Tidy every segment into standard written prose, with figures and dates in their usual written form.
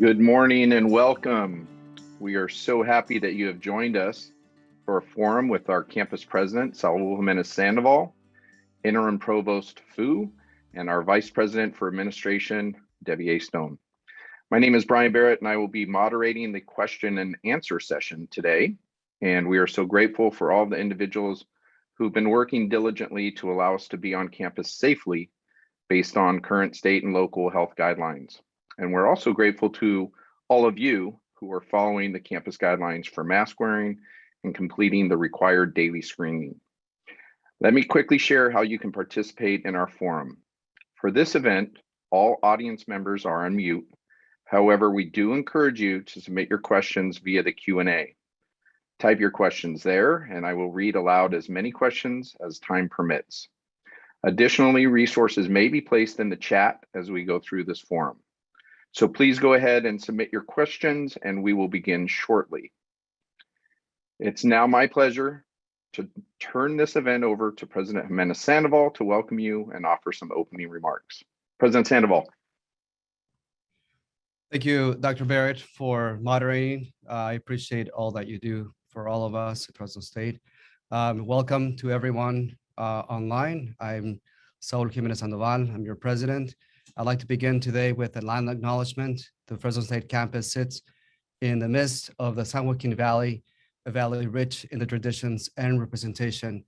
Good morning and welcome. We are so happy that you have joined us for a forum with our campus president, Saul Jimenez Sandoval, interim provost Fu, and our vice president for administration, Debbie A. Stone. My name is Brian Barrett, and I will be moderating the question and answer session today. And we are so grateful for all the individuals who've been working diligently to allow us to be on campus safely based on current state and local health guidelines. And we're also grateful to all of you who are following the campus guidelines for mask wearing and completing the required daily screening. Let me quickly share how you can participate in our forum. For this event, all audience members are on mute. However, we do encourage you to submit your questions via the Q&A. Type your questions there, and I will read aloud as many questions as time permits. Additionally, resources may be placed in the chat as we go through this forum. So please go ahead and submit your questions, and we will begin shortly. It's now my pleasure to turn this event over to President Jimenez Sandoval to welcome you and offer some opening remarks. President Sandoval. Thank you, Dr. Barrett, for moderating. I appreciate all that you do for all of us across the state. Welcome to everyone online. I'm Saul Jimenez Sandoval. I'm your president. I'd like to begin today with a land acknowledgement. The Fresno State campus sits in the midst of the San Joaquin Valley, a valley rich in the traditions and representation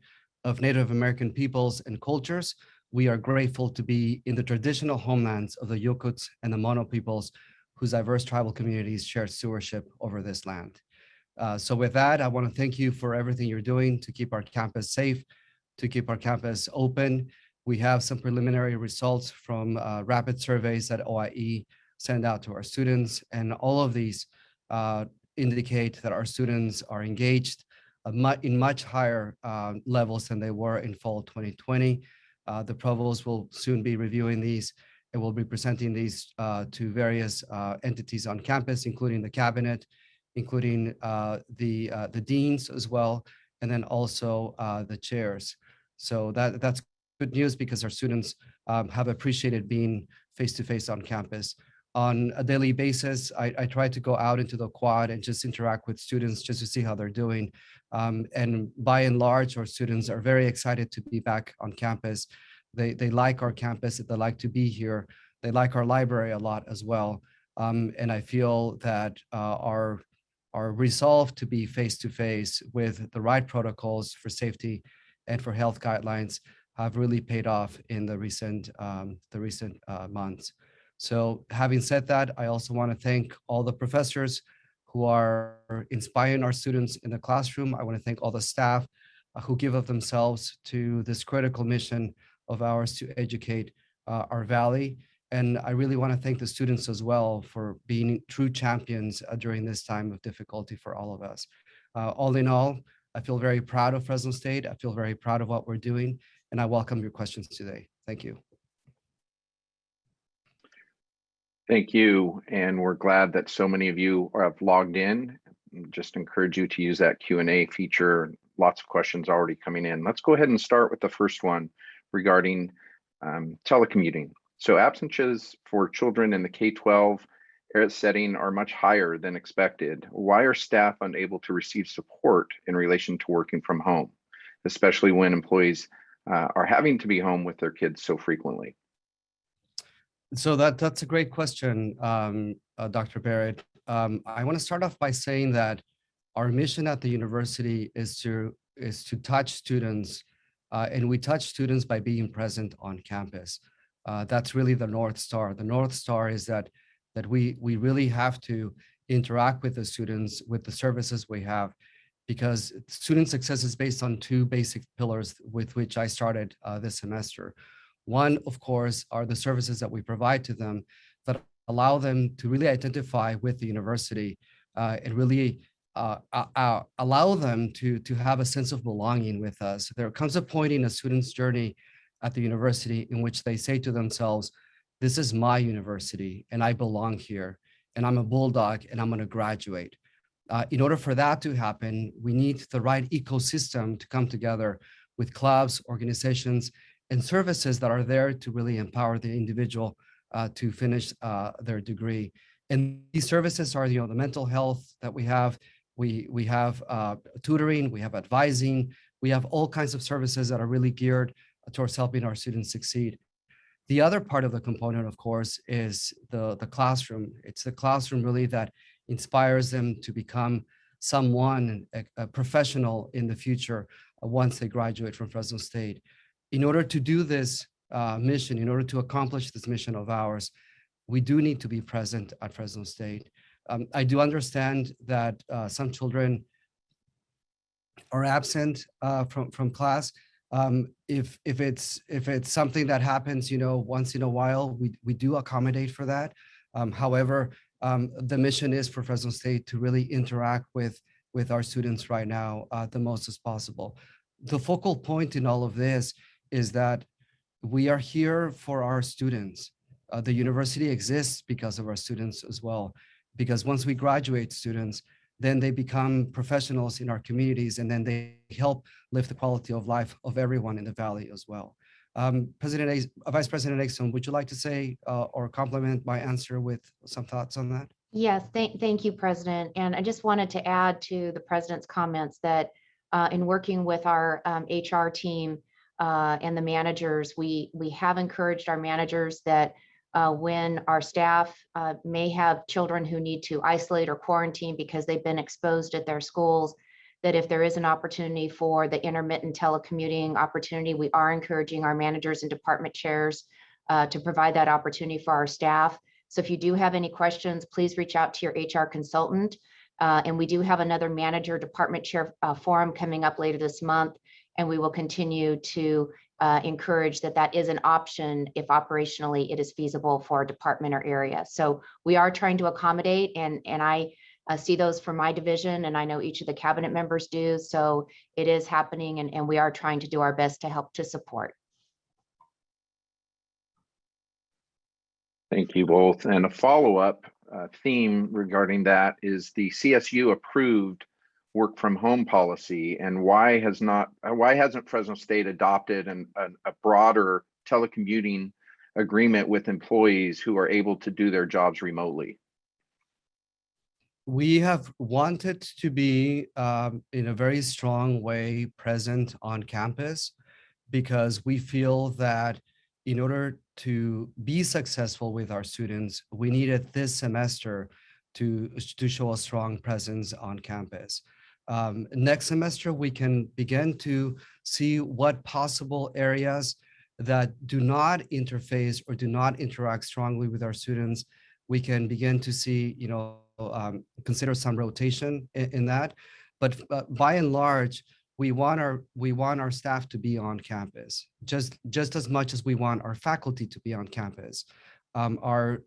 of Native American peoples and cultures. We are grateful to be in the traditional homelands of the Yokuts and the Mono peoples, whose diverse tribal communities share stewardship over this land. So with that, I want to thank you for everything you're doing to keep our campus safe, to keep our campus open. We have some preliminary results from rapid surveys that OIE send out to our students, and all of these indicate that our students are engaged in much higher levels than they were in fall 2020. The provost will soon be reviewing these, and we'll be presenting these to various entities on campus, including the cabinet, including the deans as well, and then also the chairs. So that's good news because our students have appreciated being face-to-face on campus. On a daily basis, I try to go out into the quad and just interact with students just to see how they're doing. And by and large, our students are very excited to be back on campus. They like our campus, they like to be here. They like our library a lot as well. And I feel that our resolve to be face-to-face with the right protocols for safety and for health guidelines have really paid off in the recent months. So having said that, I also want to thank all the professors who are inspiring our students in the classroom. I want to thank all the staff who give of themselves to this critical mission of ours to educate our valley. And I really want to thank the students as well for being true champions during this time of difficulty for all of us. All in all, I feel very proud of Fresno State. I feel very proud of what we're doing, and I welcome your questions today. Thank you. Thank you, and we're glad that so many of you have logged in. Just encourage you to use that Q&A feature. Lots of questions already coming in. Let's go ahead and start with the first one regarding telecommuting. So absences for children in the K-12 setting are much higher than expected. Why are staff unable to receive support in relation to working from home, especially when employees are having to be home with their kids so frequently? So that's a great question, Dr. Barrett. I want to start off by saying that our mission at the university is to touch students, and we touch students by being present on campus. That's really the North Star. The North Star is that we really have to interact with the students, with the services we have, because student success is based on two basic pillars with which I started this semester. One, of course, are the services that we provide to them that allow them to really identify with the university and really allow them to have a sense of belonging with us. There comes a point in a student's journey at the university in which they say to themselves, this is my university and I belong here and I'm a bulldog and I'm going to graduate. In order for that to happen, we need the right ecosystem to come together with clubs, organizations, and services that are there to really empower the individual to finish their degree. And these services are, the mental health that we have. We have tutoring, we have advising, we have all kinds of services that are really geared towards helping our students succeed. The other part of the component, of course, is the classroom. It's the classroom really that inspires them to become someone, a professional in the future once they graduate from Fresno State. In order to do this mission, in order to accomplish this mission of ours, we do need to be present at Fresno State. I do understand that some children are absent from class. If it's something that happens, once in a while, we do accommodate for that. However, the mission is for Fresno State to really interact with our students right now the most as possible. The focal point in all of this is that we are here for our students. The university exists because of our students as well, because once we graduate students, then they become professionals in our communities, and then they help lift the quality of life of everyone in the Valley as well. Vice President Exum, would you like to say or complement my answer with some thoughts on that? Yes, thank you, President. And I just wanted to add to the President's comments that in working with our HR team and the managers, we have encouraged our managers that when our staff may have children who need to isolate or quarantine because they've been exposed at their schools, that if there is an opportunity for the intermittent telecommuting opportunity, we are encouraging our managers and department chairs to provide that opportunity for our staff. So if you do have any questions, please reach out to your HR consultant. And we do have another manager department chair forum coming up later this month, and we will continue to encourage that is an option if operationally it is feasible for a department or area. So we are trying to accommodate, and I see those for my division, and I know each of the cabinet members do. So it is happening, and we are trying to do our best to help to support. Thank you both. And a follow-up theme regarding that is the CSU approved work from home policy, and why hasn't Fresno State adopted a broader telecommuting agreement with employees who are able to do their jobs remotely? We have wanted to be in a very strong way present on campus, because we feel that in order to be successful with our students, we needed this semester to show a strong presence on campus. Next semester, we can begin to see what possible areas that do not interface or do not interact strongly with our students, we can begin to see, consider some rotation in that. But by and large, we want our staff to be on campus just as much as we want our faculty to be on campus. Our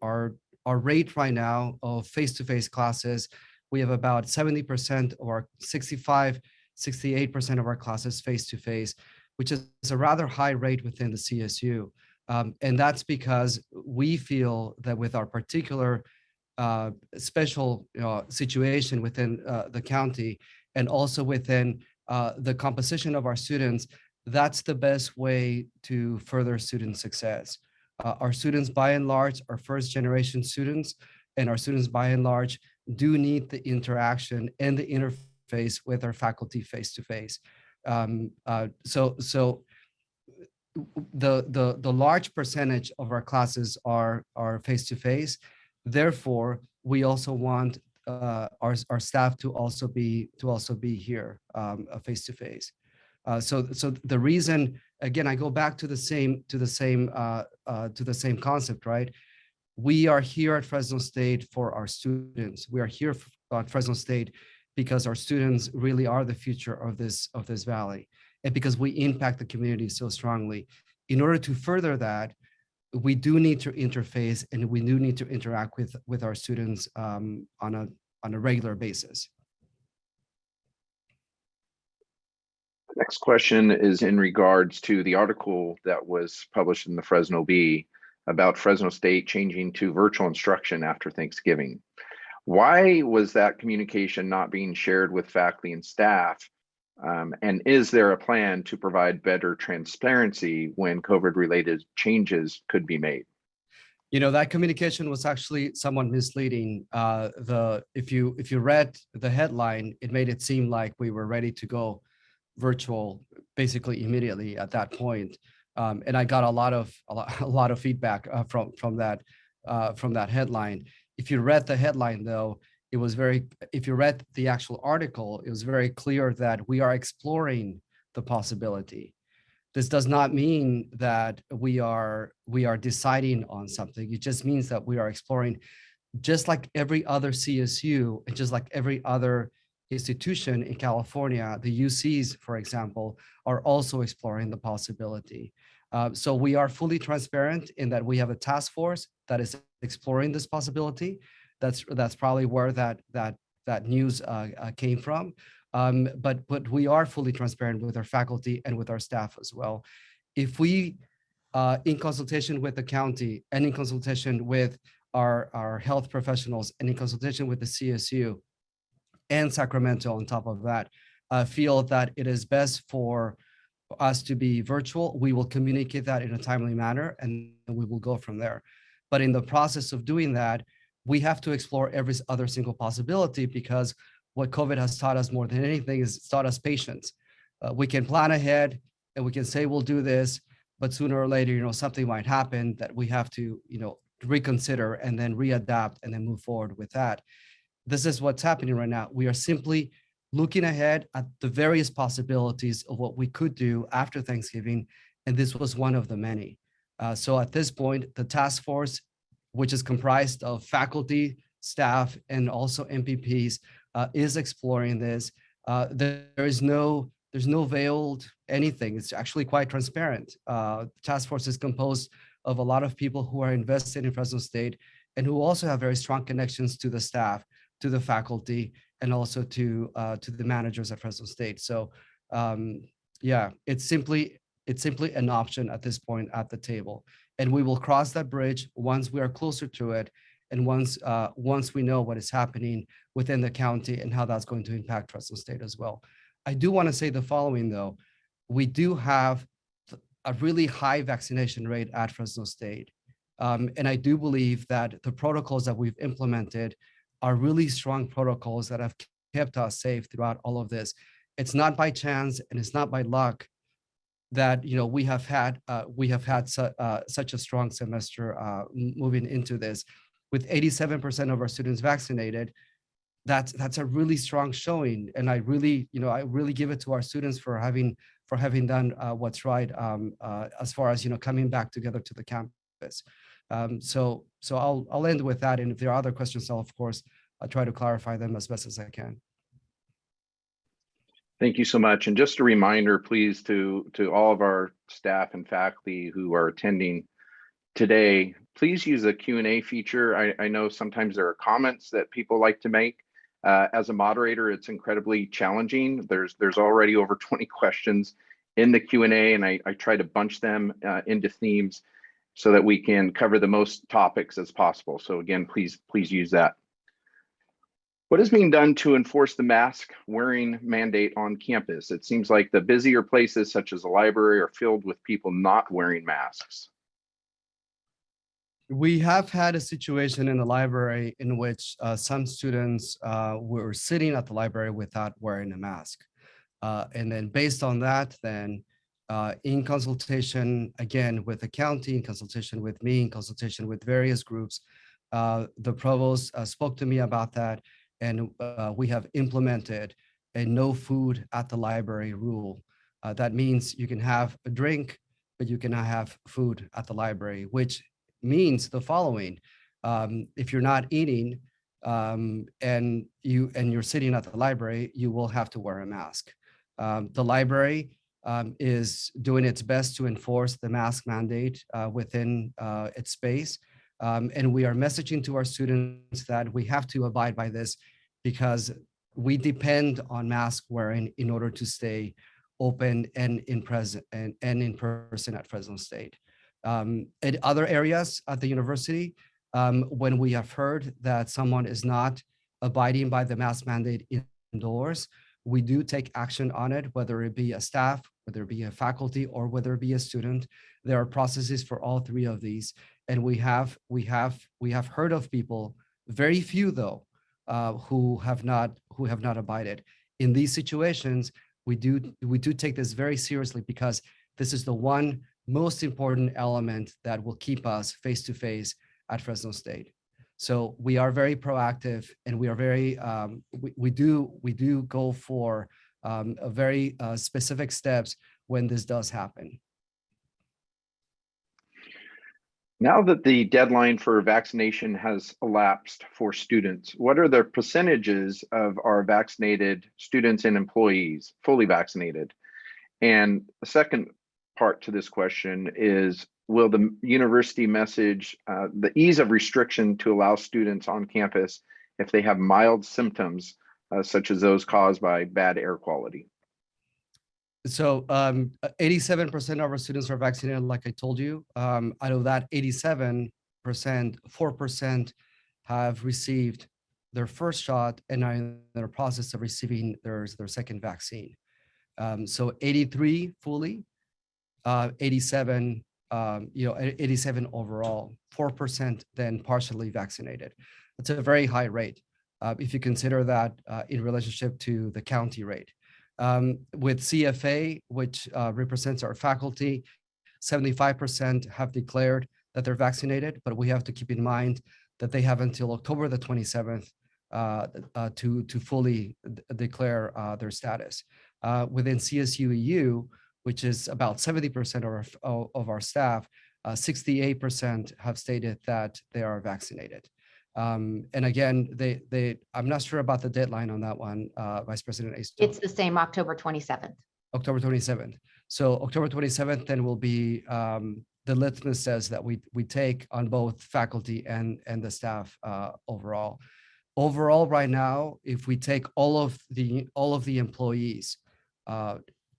rate right now of face-to-face classes, we have about 70% or 68% of our classes face-to-face, which is a rather high rate within the CSU. And that's because we feel that with our particular special situation within the county, and also within the composition of our students, that's the best way to further student success. Our students, by and large, are first generation students, and our students, by and large, do need the interaction and the interface with our faculty face to face. So the large percentage of our classes are face to face. Therefore, we also want our staff to also be here face to face. So the reason, again, I go back to the same concept, right? We are here at Fresno State for our students. We are here at Fresno State because our students really are the future of this valley, and because we impact the community so strongly. In order to further that, we do need to interface, and we do need to interact with our students on a regular basis. Next question is in regards to the article that was published in the Fresno Bee about Fresno State changing to virtual instruction after Thanksgiving. Why was that communication not being shared with faculty and staff? And is there a plan to provide better transparency when COVID-related changes could be made? That communication was actually somewhat misleading. If you read the headline, it made it seem like we were ready to go virtual basically immediately at that point. And I got a lot of feedback from that headline. If you read the headline, though, it was if you read the actual article, it was very clear that we are exploring the possibility. This does not mean that we are deciding on something. It just means that we are exploring, just like every other CSU and just like every other institution in California. The UCs, for example, are also exploring the possibility. So we are fully transparent in that we have a task force that is exploring this possibility. That's probably where that news came from. But we are fully transparent with our faculty and with our staff as well. If we, in consultation with the county and in consultation with our health professionals and in consultation with the CSU and Sacramento on top of that, feel that it is best for us to be virtual, we will communicate that in a timely manner and we will go from there. But in the process of doing that, we have to explore every other single possibility, because what COVID has taught us more than anything is it's taught us patience. We can plan ahead and we can say we'll do this, but sooner or later, something might happen that we have to, reconsider and then readapt and then move forward with that. This is what's happening right now. We are simply looking ahead at the various possibilities of what we could do after Thanksgiving, and this was one of the many. So at this point, the task force, which is comprised of faculty, staff, and also MPPs, is exploring this. There's no veiled anything. It's actually quite transparent. The task force is composed of a lot of people who are invested in Fresno State and who also have very strong connections to the staff, to the faculty, and also to the managers at Fresno State. So yeah, it's simply an option at this point at the table. And we will cross that bridge once we are closer to it, and once we know what is happening within the county and how that's going to impact Fresno State as well. I do want to say the following, though. We do have a really high vaccination rate at Fresno State. And I do believe that the protocols that we've implemented are really strong protocols that have kept us safe throughout all of this. It's not by chance and it's not by luck that we have had such a strong semester moving into this. With 87% of our students vaccinated, that's a really strong showing, and I really give it to our students for having done what's right as far as coming back together to the campus. So I'll end with that, and if there are other questions, I'll try to clarify them as best as I can. Thank you so much. And just a reminder, please, to all of our staff and faculty who are attending today, please use the Q&A feature. I know sometimes there are comments that people like to make. As a moderator, it's incredibly challenging. There's already over 20 questions in the Q&A, and I try to bunch them into themes so that we can cover the most topics as possible. So again, please use that. What is being done to enforce the mask wearing mandate on campus? It seems like the busier places, such as the library, are filled with people not wearing masks. We have had a situation in the library in which some students were sitting at the library without wearing a mask. And then based on that, then in consultation, again, with the county, in consultation with me, in consultation with various groups, the provost spoke to me about that. And we have implemented a no food at the library rule. That means you can have a drink, but you cannot have food at the library, which means the following: if you're not eating and you're sitting at the library, you will have to wear a mask. The library is doing its best to enforce the mask mandate within its space. And we are messaging to our students that we have to abide by this because we depend on mask wearing in order to stay open and in person at Fresno State. In other areas at the university, when we have heard that someone is not abiding by the mask mandate indoors, we do take action on it, whether it be a staff, whether it be a faculty, or whether it be a student. There are processes for all three of these. and we have heard of people, very few though, who have not abided. In these situations, we do take this very seriously, because this is the one most important element that will keep us face to face at Fresno State. So we are very proactive, and we are very we do go for a very specific steps when this does happen. Now that the deadline for vaccination has elapsed for students, what are the percentages of our vaccinated students and employees fully vaccinated? And the second part to this question is, will the university message the ease of restriction to allow students on campus if they have mild symptoms, such as those caused by bad air quality? So 87% of our students are vaccinated, like I told you. Out of that 87%, 4% have received their first shot and are in the process of receiving their second vaccine. So 83 fully, 87, 87 overall, 4% then partially vaccinated. It's a very high rate if you consider that in relationship to the county rate. With CFA, which represents our faculty, 75% have declared that they're vaccinated, but we have to keep in mind that they have until October the 27th to fully declare their status. Within CSU EU, which is about 70% of our staff, 68% have stated that they are vaccinated. And again, I'm not sure about the deadline on that one, Vice President Aston. It's the same, October 27th. October 27th. So October 27th then will be the litmus test that we take on both faculty and the staff overall. Overall, right now, if we take all of the employees,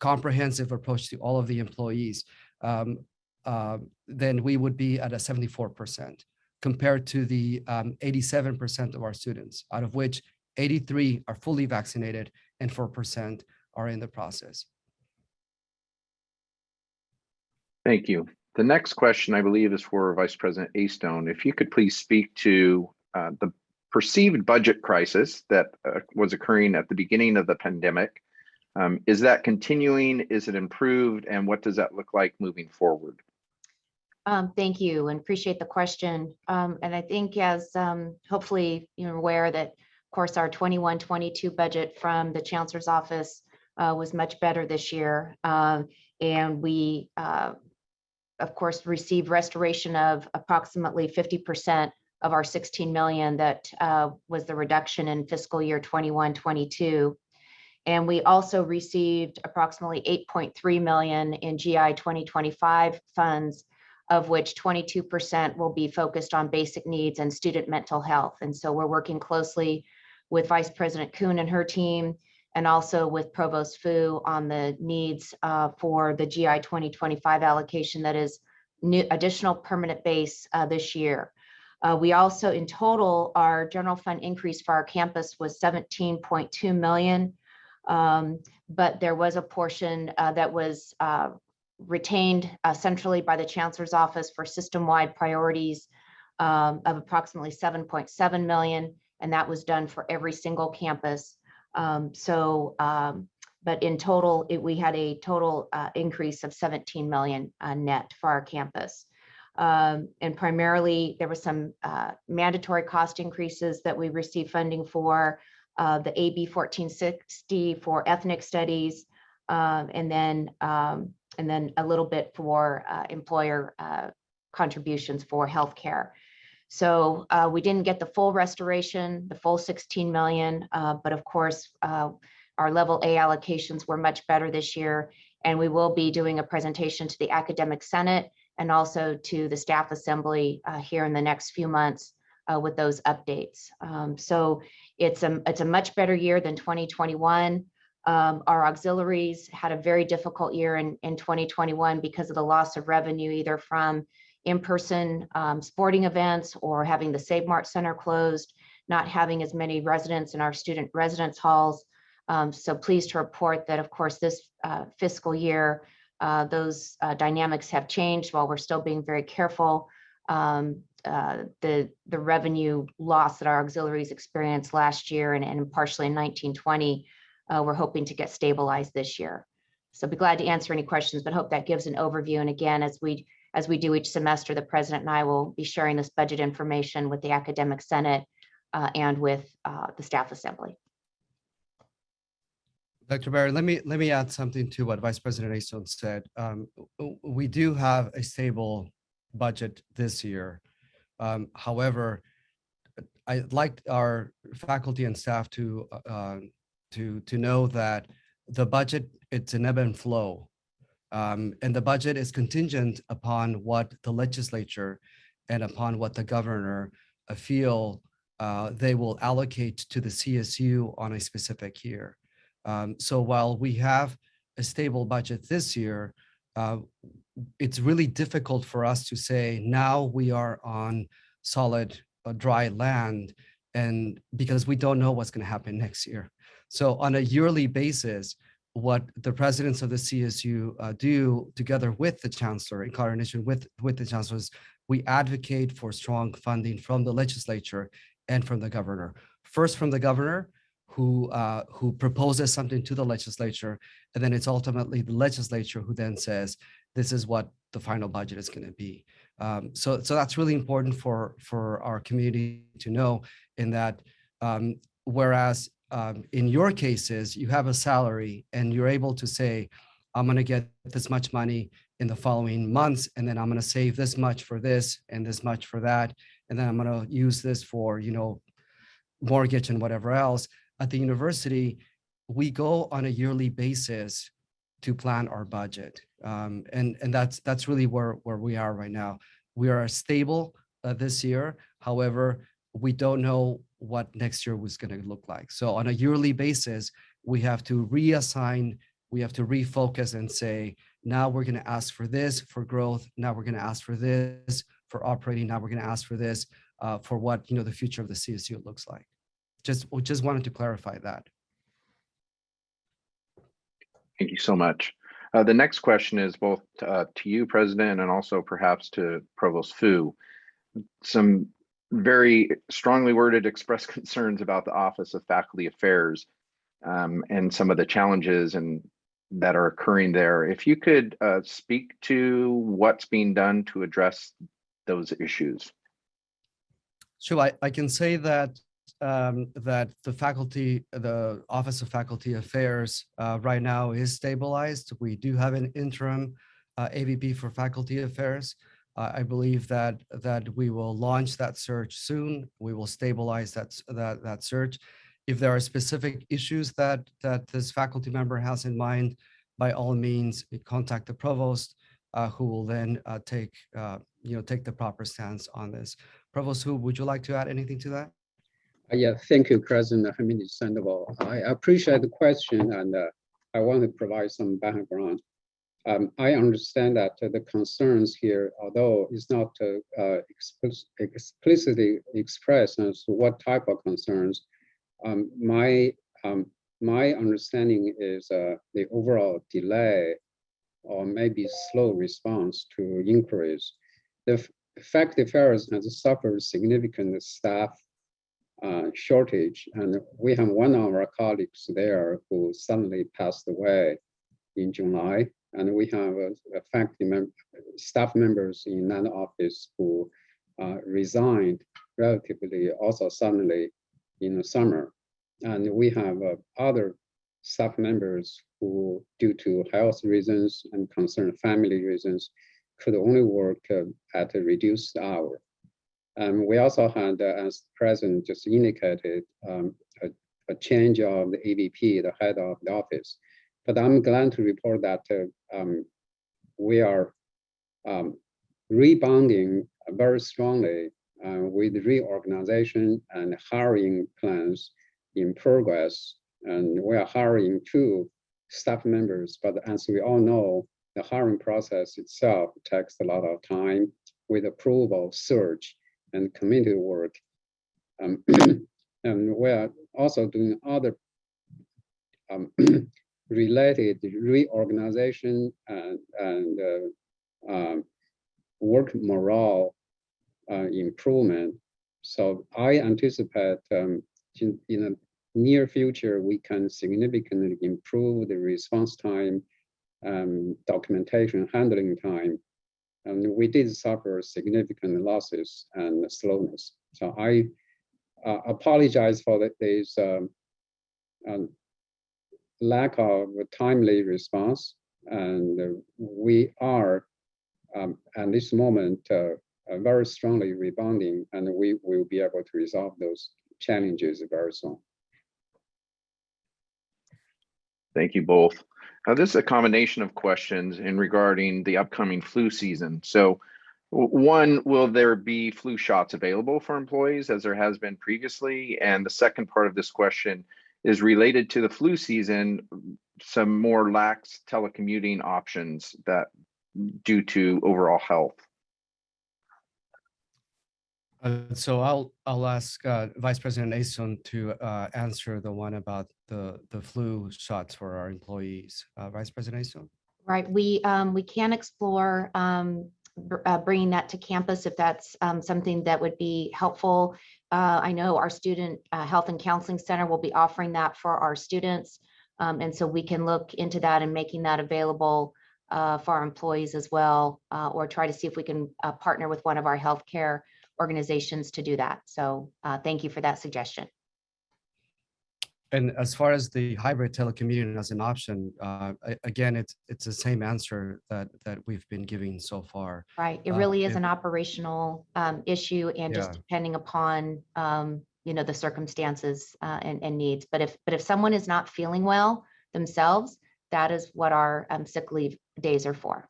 comprehensive approach to all of the employees, then we would be at a 74%. Compared to the 87% of our students, out of which 83 are fully vaccinated and 4% are in the process. Thank you. The next question, I believe, is for Vice President Astone. If you could please speak to the perceived budget crisis that was occurring at the beginning of the pandemic. Is that continuing? Is it improved? And what does that look like moving forward? Thank you, and appreciate the question. And I think, as hopefully you're aware, that of course our 21-22 budget from the Chancellor's Office was much better this year, and we of course received restoration of approximately 50% of our 16 million that was the reduction in fiscal year 21-22. And we also received approximately 8.3 million in GI 2025 funds, of which 22% will be focused on basic needs and student mental health. And so we're working closely with Vice President Kuhn and her team, and also with Provost Fu on the needs for the GI 2025 allocation that is new additional permanent base this year. We also, in total, our general fund increase for our campus was 17.2 million, but there was a portion that was retained centrally by the Chancellor's Office for system-wide priorities of approximately 7.7 million, and that was done for every single campus. But in total, we had a total increase of 17 million net for our campus. And primarily, there was some mandatory cost increases that we received funding for, the AB 1460 for ethnic studies, and then a little bit for employer contributions for healthcare. So we didn't get the full restoration, the full 16 million, but of course, our level A allocations were much better this year, and we will be doing a presentation to the Academic Senate and also to the Staff Assembly here in the next few months with those updates. So it's a much better year than 2021. Our auxiliaries had a very difficult year in 2021 because of the loss of revenue, either from in-person sporting events or having the Save Mart Center closed, not having as many residents in our student residence halls. So pleased to report that, of course, this fiscal year, those dynamics have changed while we're still being very careful. the revenue loss that our auxiliaries experienced last year and partially in 1920, we're hoping to get stabilized this year. So I'll be glad to answer any questions, but hope that gives an overview. And again, as we do each semester, the president and I will be sharing this budget information with the academic senate and with the staff assembly. Dr. Barry, let me add something to what Vice President Ason said. We do have a stable budget this year. However, I'd like our faculty and staff to know that the budget, it's an ebb and flow. And the budget is contingent upon what the legislature and upon what the governor feel they will allocate to the CSU on a specific year. So while we have a stable budget this year, it's really difficult for us to say now we are on solid dry land, and because we don't know what's going to happen next year. So on a yearly basis, what the presidents of the CSU do together with the chancellor in coordination with the chancellors, we advocate for strong funding from the legislature and from the governor. First from the governor, who proposes something to the legislature, and then it's ultimately the legislature who then says, this is what the final budget is going to be. So that's really important for our community to know, in that whereas in your cases, you have a salary and you're able to say, I'm going to get this much money in the following months, and then I'm going to save this much for this and this much for that, and then I'm going to use this for, mortgage and whatever else. At the university, we go on a yearly basis to plan our budget. And that's really where we are right now. We are stable this year. However, we don't know what next year was going to look like. So on a yearly basis, we have to reassign, we have to refocus and say, now we're going to ask for this for growth. Now we're going to ask for this for operating. Now we're going to ask for this for what, the future of the CSU looks like. We just wanted to clarify that. Thank you so much. The next question is both to you, President, and also perhaps to Provost Fu. Some very strongly worded express concerns about the Office of Faculty Affairs and some of the challenges that are occurring there. If you could speak to what's being done to address those issues. Sure, I can say that that the Office of Faculty Affairs right now is stabilized. We do have an interim AVP for Faculty Affairs. I believe that we will launch that search soon. We will stabilize that search. If there are specific issues that this faculty member has in mind, by all means, contact the provost, who will then take the proper stance on this. Provost, who would you like to add anything to that? Yeah, thank you, President Hamid Sandoval. I appreciate the question, and I want to provide some background. I understand that the concerns here, although it's not explicitly expressed as to what type of concerns, my understanding is the overall delay or maybe slow response to inquiries. The Faculty Affairs has suffered significant staff shortage, and we have one of our colleagues there who suddenly passed away in July, and we have staff members in that office who resigned relatively also suddenly in the summer, and we have other staff members who, due to health reasons and concerned family reasons, could only work at a reduced hour. We also had, as the President just indicated, a change of the AVP, the head of the office. But I'm glad to report that we are rebounding very strongly with reorganization and hiring plans in progress. And we are hiring 2 staff members, but as we all know, the hiring process itself takes a lot of time with approval, search, and community work. And we are also doing other related reorganization and work morale improvement. So I anticipate in the near future, we can significantly improve the response time, documentation handling time. And we did suffer significant losses and slowness. So I apologize for this lack of timely response. And we are at this moment very strongly rebounding, and we will be able to resolve those challenges very soon. Thank you both. This is a combination of questions in regarding the upcoming flu season. So one, will there be flu shots available for employees as there has been previously? And the second part of this question is related to the flu season, some more lax telecommuting options that due to overall health. So I'll ask Vice President Asun to answer the one about the flu shots for our employees. Vice President Asun. Right, we can explore bringing that to campus if that's something that would be helpful. I know our Student Health and Counseling Center will be offering that for our students. And so we can look into that and making that available for our employees as well, or try to see if we can partner with one of our healthcare organizations to do that. So thank you for that suggestion. And as far as the hybrid telecommuting as an option, again, it's the same answer that we've been giving so far. Right, it really is an operational issue, and just depending upon the circumstances and needs. But if someone is not feeling well themselves, that is what our sick leave days are for.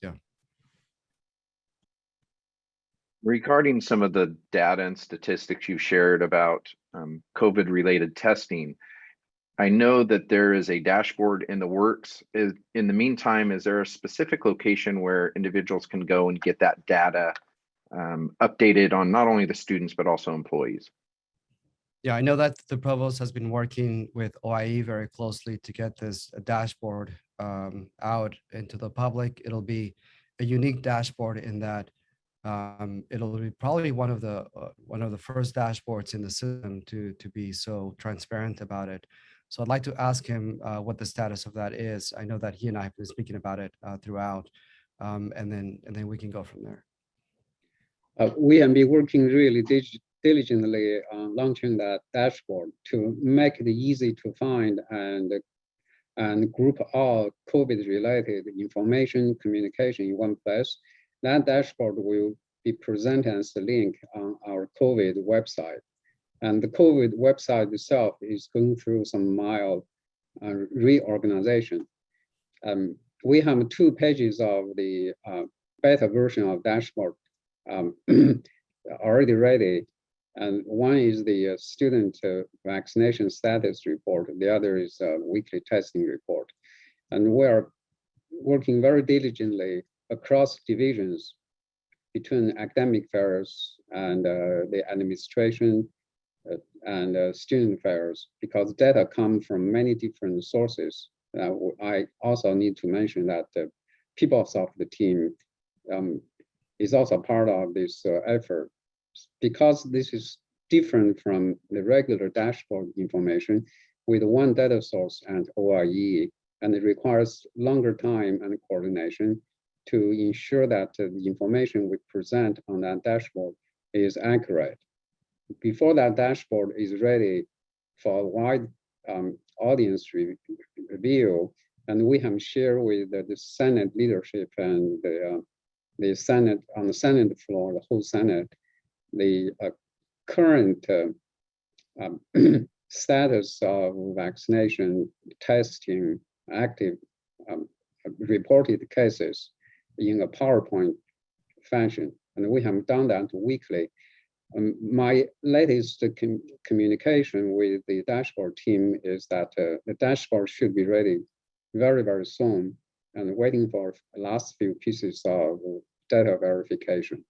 Yeah. Regarding some of the data and statistics you shared about COVID-related testing, I know that there is a dashboard in the works. In the meantime, is there a specific location where individuals can go and get that data updated on not only the students, but also employees? Yeah, I know that the provost has been working with OIE very closely to get this dashboard out into the public. It'll be a unique dashboard in that it'll be probably one of the first dashboards in the system to be so transparent about it. So I'd like to ask him what the status of that is. I know that he and I have been speaking about it throughout, and then we can go from there. We have been working really diligently on launching that dashboard to make it easy to find and group all COVID-related information, communication in one place. That dashboard will be presented as a link on our COVID website. And the COVID website itself is going through some mild reorganization. We have 2 pages of the beta version of dashboard already ready. And one is the student vaccination status report. The other is a weekly testing report. And we are working very diligently across divisions between academic affairs and the administration and student affairs, because data come from many different sources. I also need to mention that the people of the team is also part of this effort. Because this is different from the regular dashboard information with one data source and OIE, and it requires longer time and coordination to ensure that the information we present on that dashboard is accurate. Before that dashboard is ready for a wide audience review, and we have shared with the Senate leadership and the Senate, on the Senate floor, the whole Senate, the current status of vaccination, testing, active reported cases in a PowerPoint fashion. And we have done that weekly. My latest communication with the dashboard team is that the dashboard should be ready very, very soon, and waiting for the last few pieces of data verification.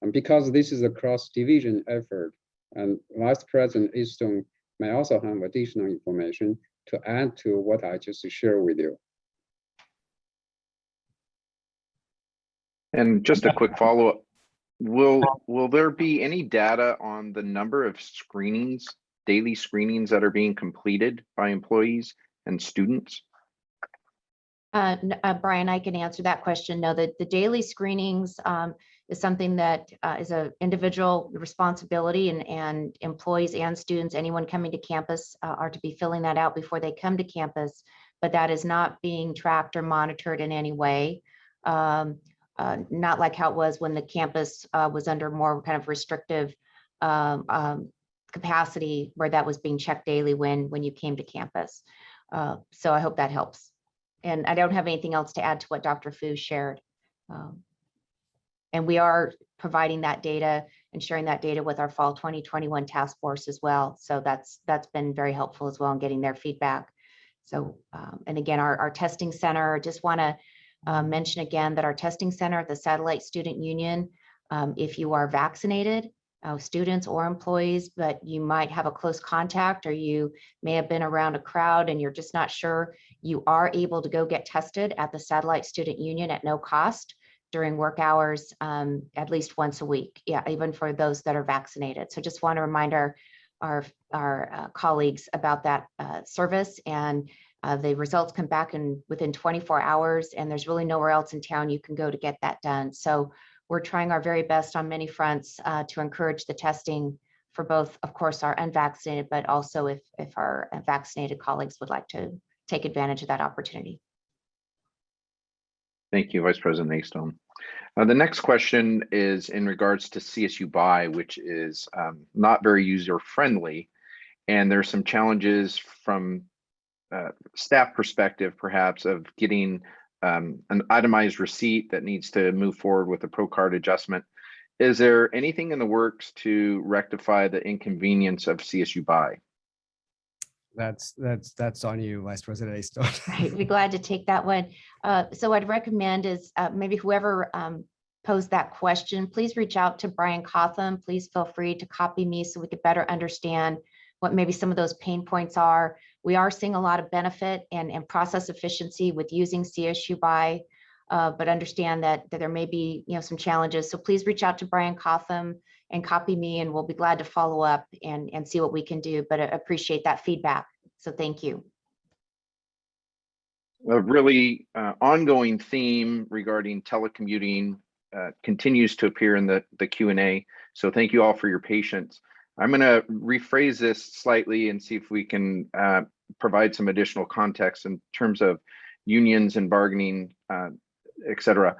And because this is a cross-division effort, and Vice President Easton may also have additional information to add to what I just shared with you. And just a quick follow-up. Will there be any data on the number of screenings, daily screenings that are being completed by employees and students? Brian, I can answer that question. No, the daily screenings is something that is an individual responsibility, and employees and students, anyone coming to campus, are to be filling that out before they come to campus, but that is not being tracked or monitored in any way. Not like how it was when the campus was under more kind of restrictive capacity, where that was being checked daily when you came to campus. So I hope that helps. And I don't have anything else to add to what Dr. Fu shared. And we are providing that data and sharing that data with our fall 2021 task force as well. So that's been very helpful as well in getting their feedback. So, and again, our testing center, just want to mention again that our testing center at the Satellite Student Union, if you are vaccinated, students or employees, but you might have a close contact, or you may have been around a crowd and you're just not sure, you are able to go get tested at the Satellite Student Union at no cost during work hours, at least once a week. Yeah, even for those that are vaccinated. So just want to remind our colleagues about that service, and the results come back within 24 hours, and there's really nowhere else in town you can go to get that done. So we're trying our very best on many fronts to encourage the testing for both, of course, our unvaccinated, but also if our vaccinated colleagues would like to take advantage of that opportunity. Thank you, Vice President Naystone. The next question is in regards to CSU Buy, which is not very user-friendly, and there's some challenges from staff perspective, perhaps, of getting an itemized receipt that needs to move forward with a pro card adjustment. Is there anything in the works to rectify the inconvenience of CSU Buy? That's on you, Vice President Naystone. Right, be glad to take that one. So I'd recommend is maybe whoever posed that question, please reach out to Brian Cotham. Please feel free to copy me so we could better understand what maybe some of those pain points are. We are seeing a lot of benefit and process efficiency with using CSU Buy, but understand that there may be some challenges. So please reach out to Brian Cotham and copy me, and we'll be glad to follow up and see what we can do. But I appreciate that feedback. So thank you. A really ongoing theme regarding telecommuting continues to appear in the Q&A. So thank you all for your patience. I'm going to rephrase this slightly and see if we can provide some additional context in terms of unions and bargaining, et cetera.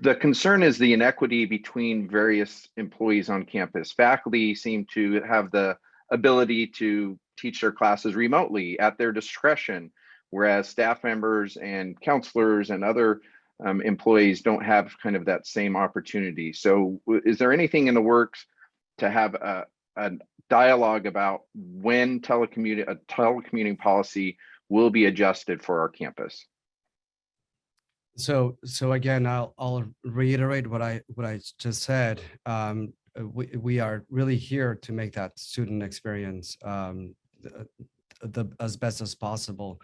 The concern is the inequity between various employees on campus. Faculty seem to have the ability to teach their classes remotely at their discretion, whereas staff members and counselors and other employees don't have kind of that same opportunity. So is there anything in the works to have a dialogue about when a telecommuting policy will be adjusted for our campus? So again, I'll reiterate what I just said. We are really here to make that student experience as best as possible.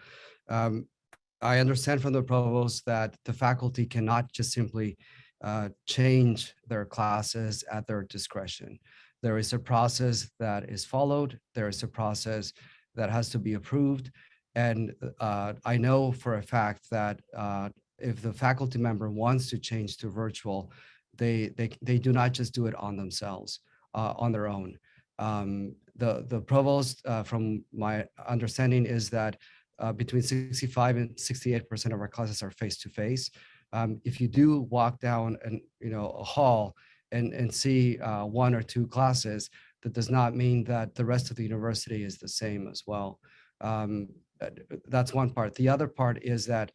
I understand from the provost that the faculty cannot just simply change their classes at their discretion. There is a process that is followed. There is a process that has to be approved. And I know for a fact that if the faculty member wants to change to virtual, they do not just do it on themselves, on their own. The provost, from my understanding, is that between 65 and 68% of our classes are face-to-face. If you do walk down a hall and see one or two classes, that does not mean that the rest of the university is the same as well. That's one part. The other part is that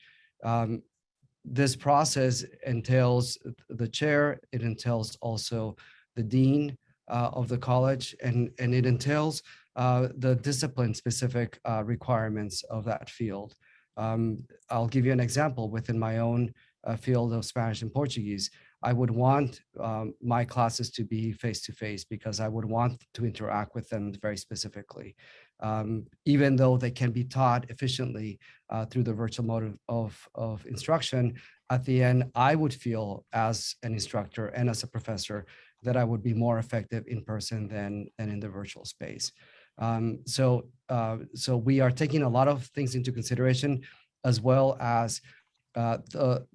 this process entails the chair, it entails also the dean of the college, and it entails the discipline-specific requirements of that field. I'll give you an example. Within my own field of Spanish and Portuguese, I would want my classes to be face-to-face because I would want to interact with them very specifically. Even though they can be taught efficiently through the virtual mode of instruction, at the end, I would feel as an instructor and as a professor that I would be more effective in person than in the virtual space. So we are taking a lot of things into consideration, as well as the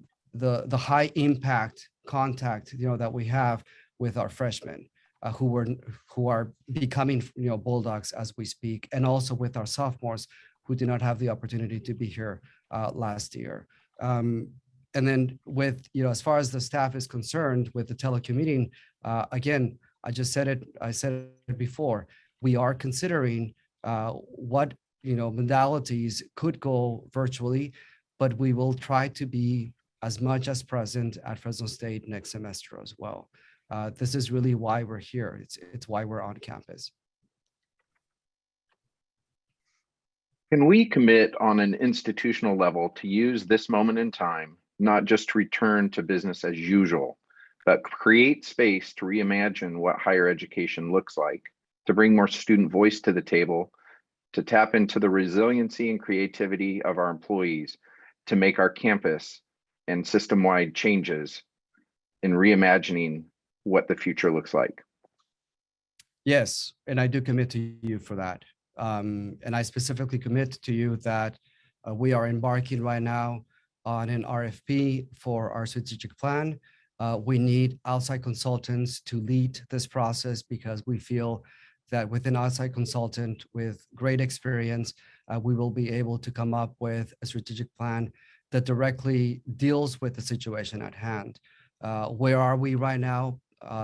high impact contact that we have with our freshmen who are becoming bulldogs as we speak, and also with our sophomores who did not have the opportunity to be here last year. And then with as far as the staff is concerned with the telecommuting, again, I said it before, we are considering what modalities could go virtually, but we will try to be as much as present at Fresno State next semester as well. This is really why we're here. It's why we're on campus. Can we commit on an institutional level to use this moment in time, not just to return to business as usual, but create space to reimagine what higher education looks like, to bring more student voice to the table, to tap into the resiliency and creativity of our employees, to make our campus and system-wide changes in reimagining what the future looks like? Yes, and I do commit to you for that. And I specifically commit to you that we are embarking right now on an RFP for our strategic plan. We need outside consultants to lead this process because we feel that with an outside consultant with great experience, we will be able to come up with a strategic plan that directly deals with the situation at hand. Where are we right now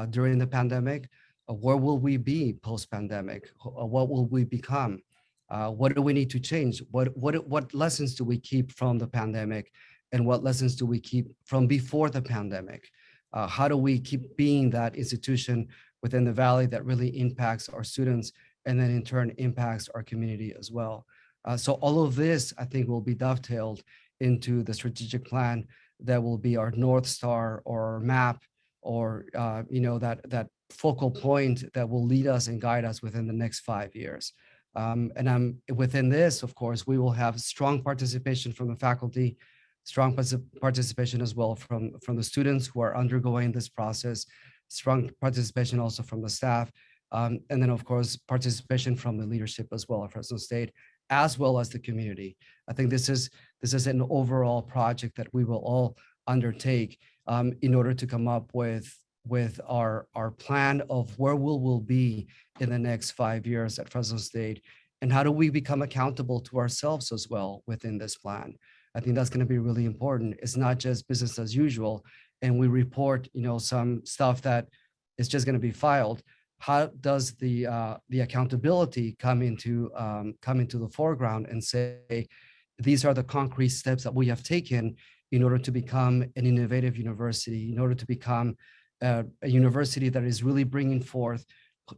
during the pandemic? Where will we be post-pandemic? What will we become? What do we need to change? What lessons do we keep from the pandemic? And what lessons do we keep from before the pandemic? How do we keep being that institution within the Valley that really impacts our students and then in turn impacts our community as well? So all of this, I think, will be dovetailed into the strategic plan that will be our North Star or map, or that focal point that will lead us and guide us within the next 5 years. And within this, of course, we will have strong participation from the faculty, strong participation as well from the students who are undergoing this process, strong participation also from the staff, and then of course participation from the leadership as well at Fresno State, as well as the community. I think this is an overall project that we will all undertake in order to come up with our plan of where we'll be in the next 5 years at Fresno State, and how do we become accountable to ourselves as well within this plan. I think that's going to be really important. It's not just business as usual, and we report some stuff that is just going to be filed. How does the accountability come into the foreground and say, these are the concrete steps that we have taken in order to become an innovative university, in order to become a university that is really bringing forth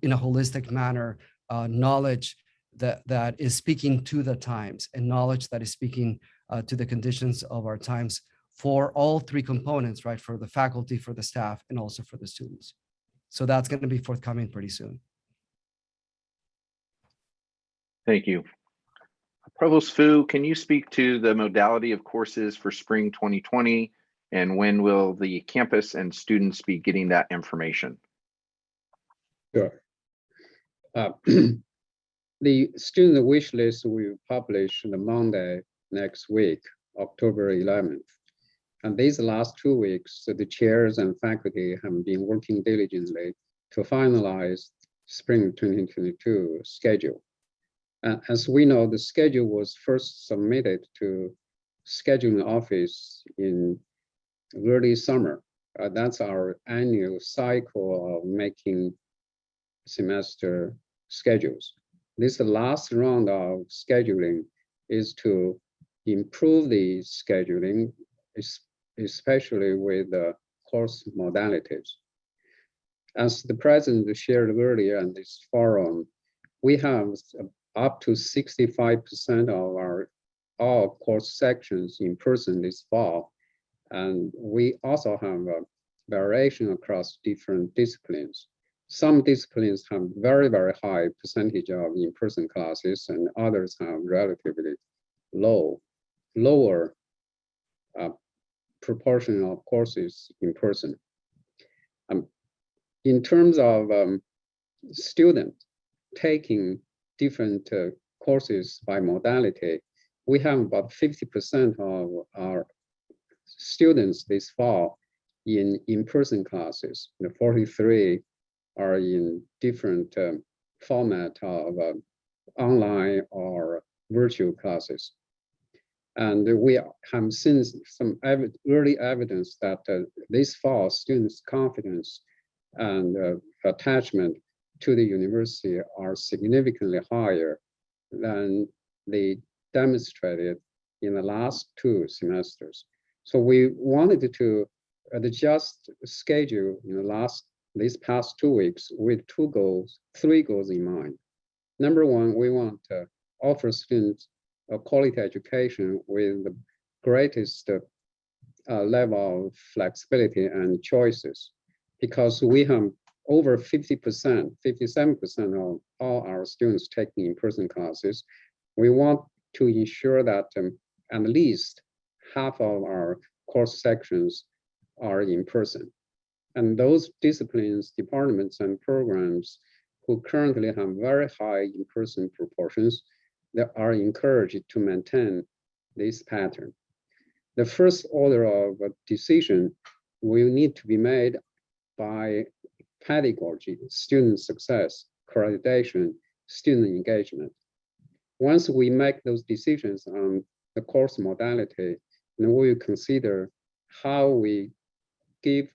in a holistic manner knowledge that is speaking to the times, and knowledge that is speaking to the conditions of our times for all three components, right? For the faculty, for the staff, and also for the students. So that's going to be forthcoming pretty soon. Thank you. Provost Fu, can you speak to the modality of courses for spring 2020, and when will the campus and students be getting that information? Sure. The student wish list will publish on Monday next week, October 11th. And these last 2 weeks, the chairs and faculty have been working diligently to finalize spring 2022 schedule. As we know, the schedule was first submitted to scheduling office in early summer. That's our annual cycle of making semester schedules. This last round of scheduling is to improve the scheduling, especially with the course modalities. As the president shared earlier in this forum, we have up to 65% of all course sections in person this fall. And we also have a variation across different disciplines. Some disciplines have very, very high percentage of in-person classes, and others have relatively lower proportion of courses in person. In terms of students taking different courses by modality, we have about 50% of our students this fall in-person classes. The 43 are in different format of online or virtual classes. And we have seen some early evidence that this fall students' confidence and attachment to the university are significantly higher than they demonstrated in the last 2 semesters. So we wanted to adjust schedule in these past 2 weeks with 3 goals in mind. Number one, we want to offer students a quality education with the greatest level of flexibility and choices, because we have over 50%, 57% of all our students taking in-person classes. We want to ensure that at least half of our course sections are in person. And those disciplines, departments, and programs who currently have very high in-person proportions, they are encouraged to maintain this pattern. The first order of decision will need to be made by pedagogy, student success, accreditation, student engagement. Once we make those decisions on the course modality, then we will consider how we give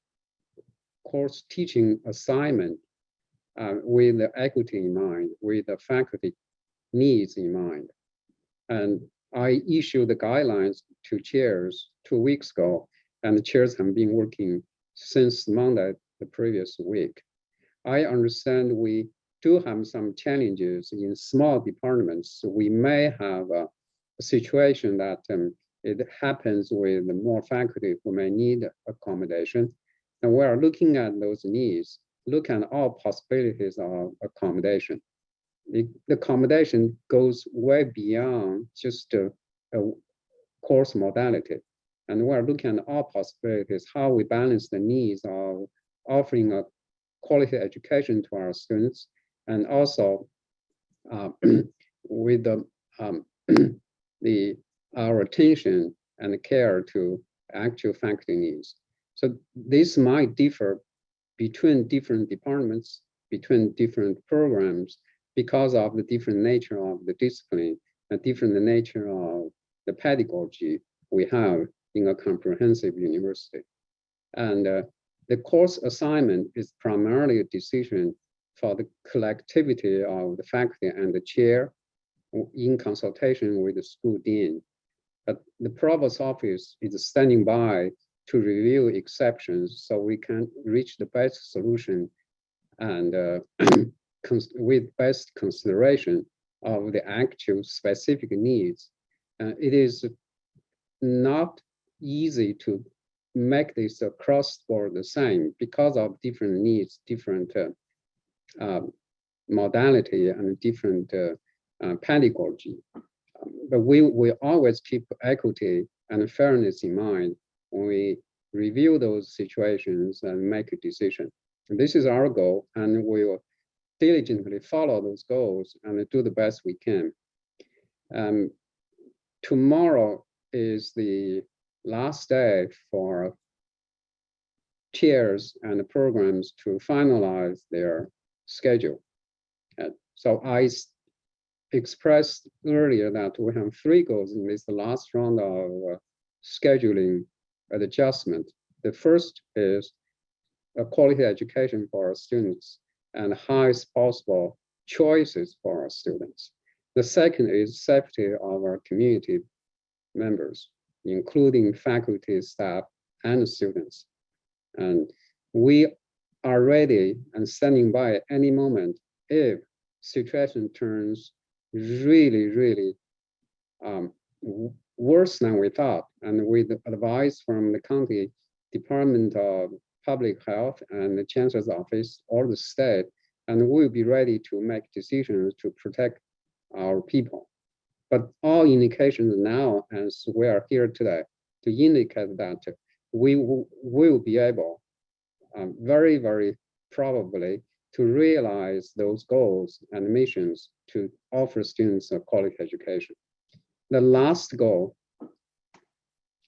course teaching assignment with the equity in mind, with the faculty needs in mind. And I issued the guidelines to chairs 2 weeks ago, and the chairs have been working since Monday, the previous week. I understand we do have some challenges in small departments. So we may have a situation that it happens with more faculty who may need accommodation. And we are looking at those needs, look at all possibilities of accommodation. The accommodation goes way beyond just a course modality. And we're looking at all possibilities, how we balance the needs of offering a quality education to our students, and also with our attention and care to actual faculty needs. So this might differ between different departments, between different programs, because of the different nature of the discipline and different nature of the pedagogy we have in a comprehensive university. And the course assignment is primarily a decision for the collectivity of the faculty and the chair in consultation with the school dean. But the provost office is standing by to review exceptions so we can reach the best solution and with best consideration of the actual specific needs. It is not easy to make this across the board the same because of different needs, different modality, and different pedagogy. But we always keep equity and fairness in mind when we review those situations and make a decision. And this is our goal, and we will diligently follow those goals and do the best we can. Tomorrow is the last day for chairs and programs to finalize their schedule. So I expressed earlier that we have 3 goals in this last round of scheduling adjustment. The first is a quality education for our students and highest possible choices for our students. The second is safety of our community members, including faculty, staff, and students. And we are ready and standing by at any moment if situation turns really worse than we thought. And with advice from the county Department of Public Health and the Chancellor's Office or the state, and we'll be ready to make decisions to protect our people. But all indications now, as we are here today, to indicate that we will be able very, very probably to realize those goals and missions to offer students a quality education. The last goal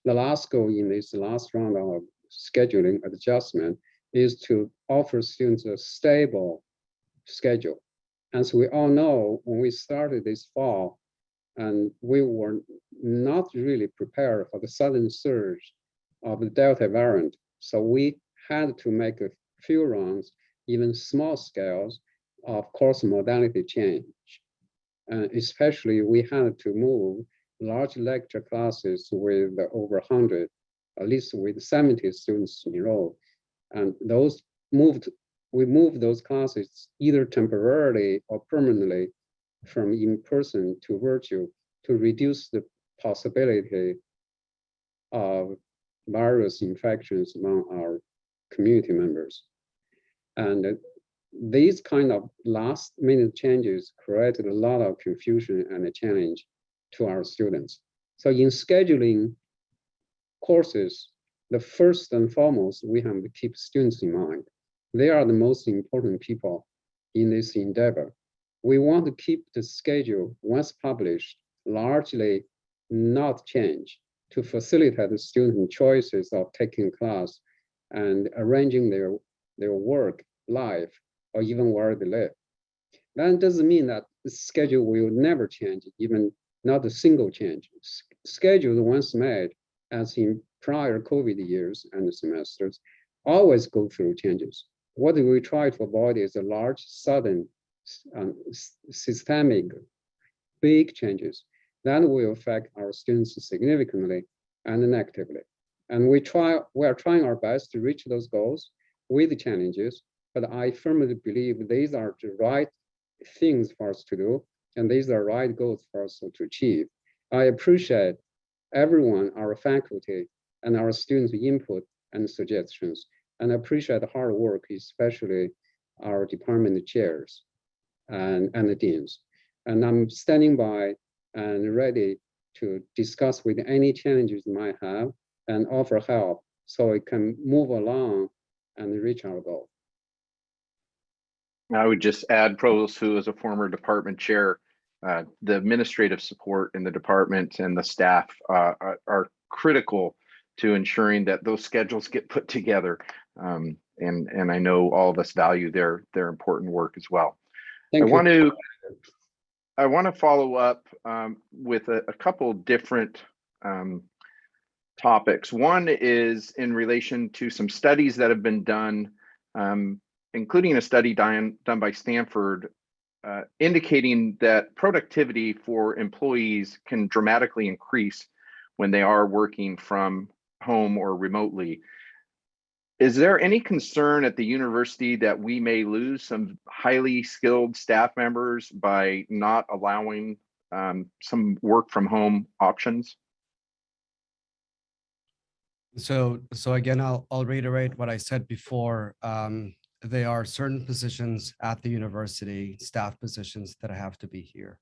in this last round of scheduling adjustment is to offer students a stable schedule. As we all know, when we started this fall, and we were not really prepared for the sudden surge of the Delta variant. So we had to make a few rounds, even small scales of course modality change. And especially we had to move large lecture classes with over 100, at least with 70 students enrolled. And we moved those classes either temporarily or permanently from in-person to virtual to reduce the possibility of virus infections among our community members. And these kind of last minute changes created a lot of confusion and a challenge to our students. So in scheduling courses, the first and foremost, we have to keep students in mind. They are the most important people in this endeavor. We want to keep the schedule once published largely not change to facilitate the student choices of taking class and arranging their work, life, or even where they live. That doesn't mean that the schedule will never change, even not a single change. Schedule once made, as in prior COVID years and semesters, always go through changes. What we try to avoid is a large, sudden, systemic, big changes that will affect our students significantly and negatively. And we are trying our best to reach those goals with the challenges, but I firmly believe these are the right things for us to do, and these are right goals for us to achieve. I appreciate everyone, our faculty, and our students' input and suggestions, and appreciate the hard work, especially our department chairs and the deans. And I'm standing by and ready to discuss with any challenges you might have and offer help so we can move along and reach our goal. I would just add, Provost Fu, as a former department chair, the administrative support in the department and the staff are critical to ensuring that those schedules get put together. And I know all of us value their important work as well. I want to follow up with a couple different topics. One is in relation to some studies that have been done, including a study done by Stanford, indicating that productivity for employees can dramatically increase when they are working from home or remotely. Is there any concern at the university that we may lose some highly skilled staff members by not allowing some work from home options? So again, I'll reiterate what I said before. There are certain positions at the university, staff positions, that have to be here.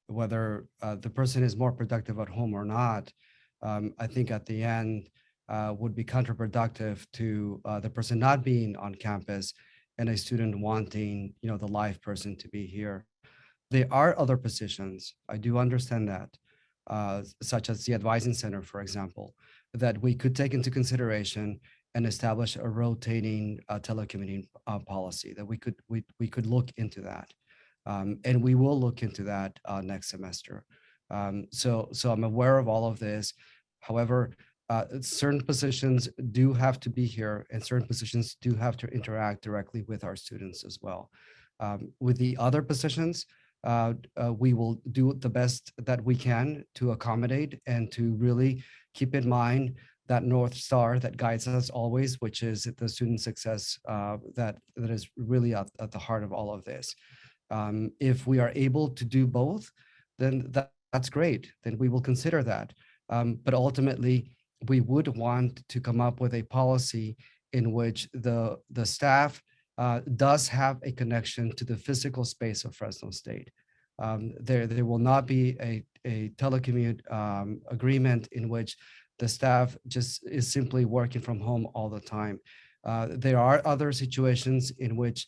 Whether the person is more productive at home or not, I think at the end would be counterproductive to the person not being on campus and a student wanting, the live person to be here. There are other positions, I do understand that, such as the advising center, for example, that we could take into consideration and establish a rotating telecommuting policy, that we could look into that. And we will look into that next semester. So I'm aware of all of this. However, certain positions do have to be here, and certain positions do have to interact directly with our students as well. With the other positions, we will do the best that we can to accommodate and to really keep in mind that North Star that guides us always, which is the student success that is really at the heart of all of this. If we are able to do both, then that's great. Then we will consider that. But ultimately, we would want to come up with a policy in which the staff does have a connection to the physical space of Fresno State. There will not be a telecommute agreement in which the staff just is simply working from home all the time. There are other situations in which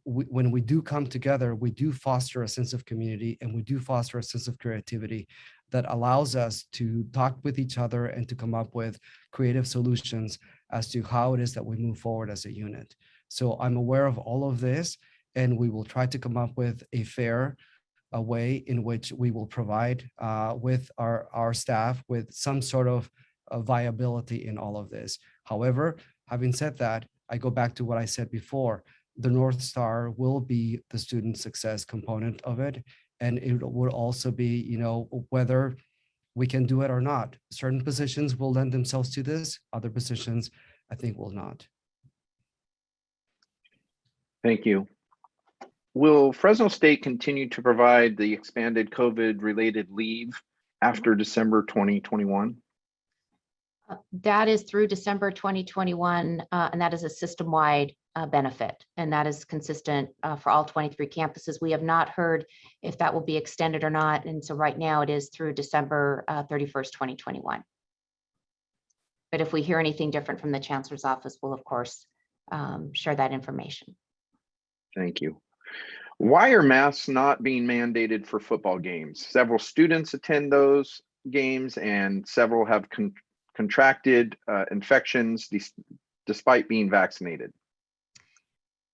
when we do come together, we do foster a sense of community, and we do foster a sense of creativity that allows us to talk with each other and to come up with creative solutions as to how it is that we move forward as a unit. So I'm aware of all of this, and we will try to come up with a way in which we will provide with our staff with some sort of viability in all of this. However, having said that, I go back to what I said before. The North Star will be the student success component of it. And it will also be, whether we can do it or not. Certain positions will lend themselves to this, other positions, I think, will not. Thank you. Will Fresno State continue to provide the expanded COVID-related leave after December 2021? That is through December 2021, and that is a system-wide benefit, and that is consistent for all 23 campuses. We have not heard if that will be extended or not, and so right now it is through December 31st, 2021. But if we hear anything different from the Chancellor's office, we'll of course share that information. Thank you. Why are masks not being mandated for football games? Several students attend those games, and several have contracted infections despite being vaccinated.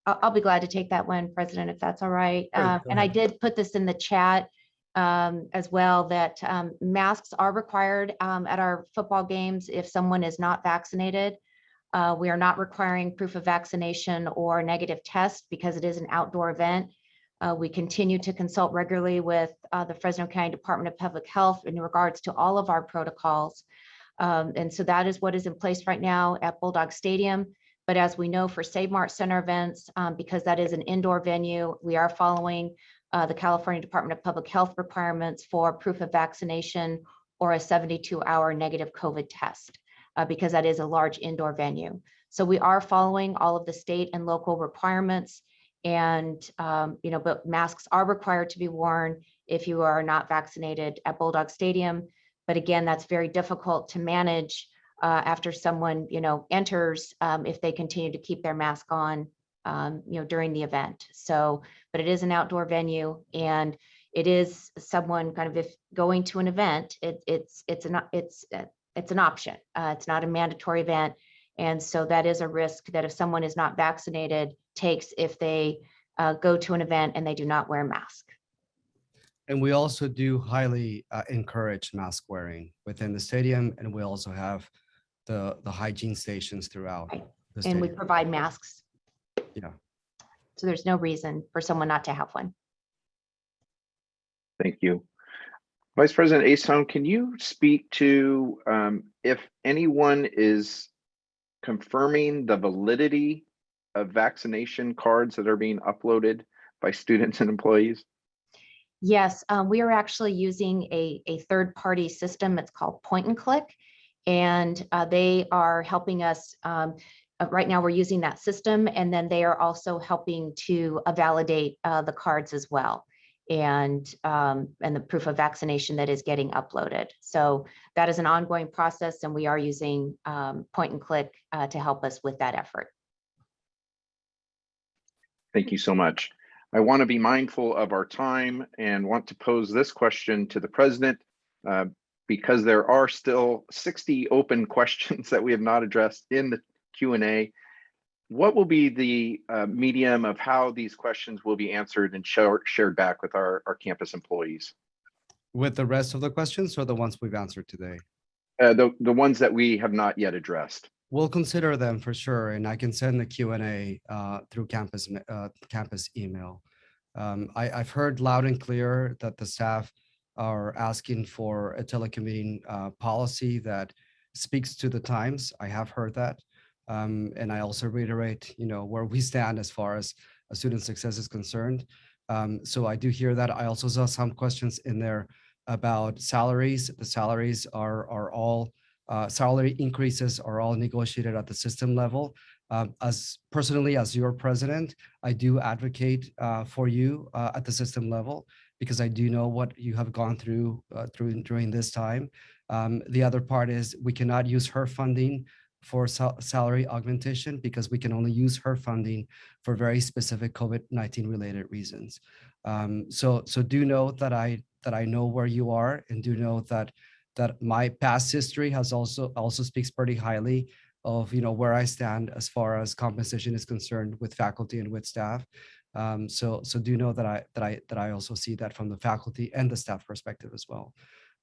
I'll be glad to take that one, President, if that's all right. Sure, and I did put this in the chat as well, that masks are required at our football games if someone is not vaccinated. We are not requiring proof of vaccination or negative test because it is an outdoor event. We continue to consult regularly with the Fresno County Department of Public Health in regards to all of our protocols. And so that is what is in place right now at Bulldog Stadium. But as we know, for Save Mart Center events, because that is an indoor venue, we are following the California Department of Public Health requirements for proof of vaccination or a 72-hour negative COVID test, because that is a large indoor venue. So we are following all of the state and local requirements, and but masks are required to be worn if you are not vaccinated at Bulldog Stadium. But again, that's very difficult to manage after someone enters if they continue to keep their mask on during the event. So, but it is an outdoor venue, and it is someone kind of, if going to an event, it's an option. It's not a mandatory event, and so that is a risk that if someone is not vaccinated takes if they go to an event and they do not wear a mask. And we also do highly encourage mask wearing within the stadium, and we also have the hygiene stations throughout Right. the And we stadium. provide masks. Yeah. So there's no reason for someone not to have one. Thank you. Vice President Ason, can you speak to if anyone is confirming the validity of vaccination cards that are being uploaded by students and employees? Yes, we are actually using a third-party system. It's called Point and Click, and they are helping us. Right now, we're using that system, and then they are also helping to validate the cards as well, and the proof of vaccination that is getting uploaded. So that is an ongoing process, and we are using Point and Click to help us with that effort. Thank you so much. I want to be mindful of our time and want to pose this question to the president because there are still 60 open questions that we have not addressed in the Q&A. What will be the medium of how these questions will be answered and shared back with our campus employees? With the rest of the questions, or the ones we've answered today? The ones that we have not yet addressed. We'll consider them for sure, and I can send the Q&A through campus email. I've heard loud and clear that the staff are asking for a telecommuting policy that speaks to the times. I have heard that, and I also reiterate, where we stand as far as student success is concerned. So I do hear that. I also saw some questions in there about salaries. The salaries are all salary increases are all negotiated at the system level. As personally, as your president, I do advocate for you at the system level. because I do know what you have gone through during this time. The other part is we cannot use her funding for salary augmentation because we can only use her funding for very specific COVID-19 related reasons. So do know that I know where you are, and do know that my past history has also speaks pretty highly of where I stand as far as compensation is concerned with faculty and with staff. So do know that I also see that from the faculty and the staff perspective as well.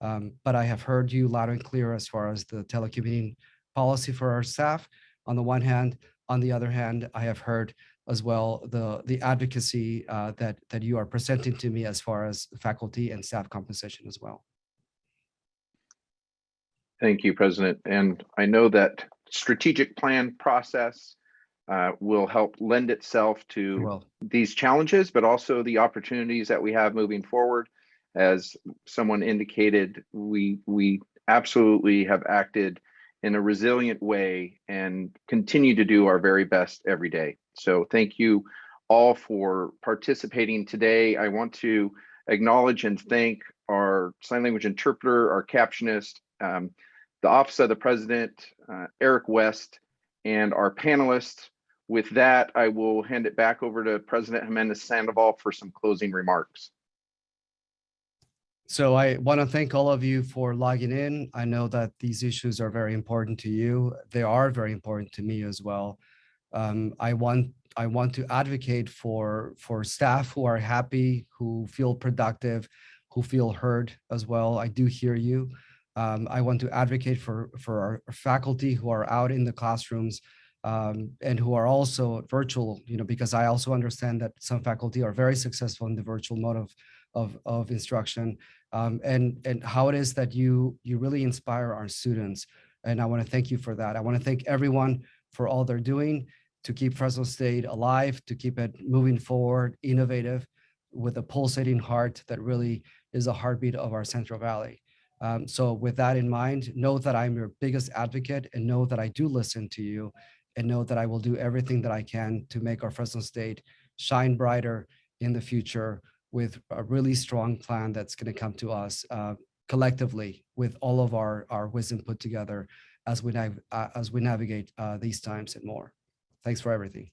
But I have heard you loud and clear as far as the telecommuting policy for our staff on the one hand. On the other hand, I have heard as well the advocacy that you are presenting to me as far as faculty and staff compensation as well. Thank you, President. And I know that strategic plan process will help lend itself to these challenges, but also the opportunities that we have moving forward. As someone indicated, we absolutely have acted in a resilient way and continue to do our very best every day. So thank you all for participating today. I want to acknowledge and thank our sign language interpreter, our captionist, the Office of the President, Eric West, and our panelists. With that, I will hand it back over to President Jimenez Sandoval for some closing remarks. So I want to thank all of you for logging in. I know that these issues are very important to you. They are very important to me as well. I want to advocate for staff who are happy, who feel productive, who feel heard as well. I do hear you. I want to advocate for our faculty who are out in the classrooms and who are also virtual, because I also understand that some faculty are very successful in the virtual mode of instruction, and how it is that you really inspire our students. And I want to thank you for that. I want to thank everyone for all they're doing to keep Fresno State alive, to keep it moving forward, innovative, with a pulsating heart that really is a heartbeat of our Central Valley. So with that in mind, know that I'm your biggest advocate, and know that I do listen to you, and know that I will do everything that I can to make our Fresno State shine brighter in the future with a really strong plan that's going to come to us collectively with all of our wisdom put together as we navigate these times and more. Thanks for everything.